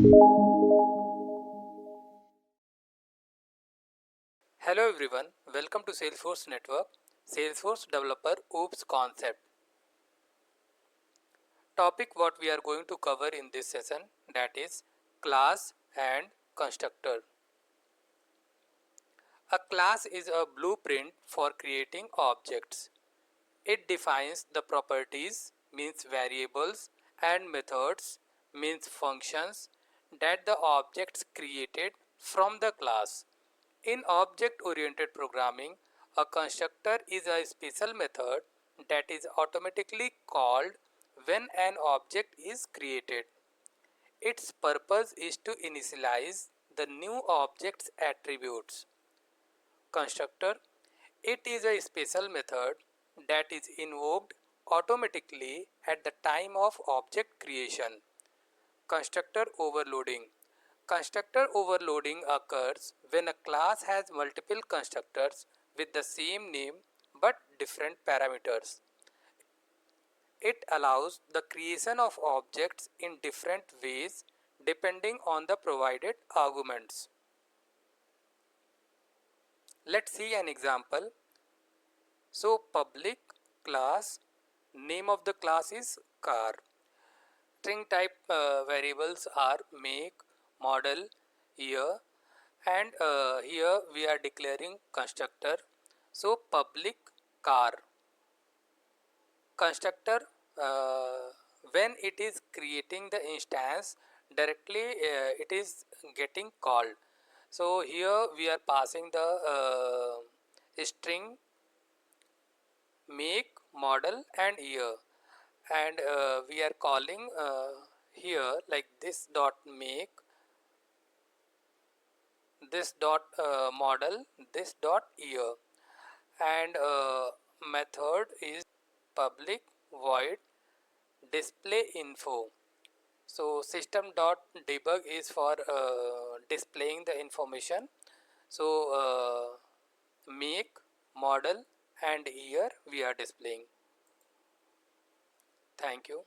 Hello everyone, welcome to Salesforce Network, Salesforce Developer OOPS concept. Topic what we are going to cover in this session, that is class and constructor. A class is a blueprint for creating objects. It defines the properties, means variables, and methods, means functions, that the objects created from the class. In object-oriented programming, a constructor is a special method that is automatically called when an object is created. Its purpose is to initialize the new object's attributes. Constructor. It is a special method that is invoked automatically at the time of object creation. Constructor overloading. Constructor overloading occurs when a class has multiple constructors with the same name but different parameters. It allows the creation of objects in different ways depending on the provided arguments. Let's see an example. So public class, name of the class is car. String type variables are make, model, year, and here we are declaring constructor. So public car. Constructor, when it is creating the instance directly, it is getting called. So here we are passing the string make, model, and year, and we are calling here like this dot make, this dot model, this dot year, and method is public void display info. So system dot debug is for displaying the information. So make, model, and year we are displaying. Thank you.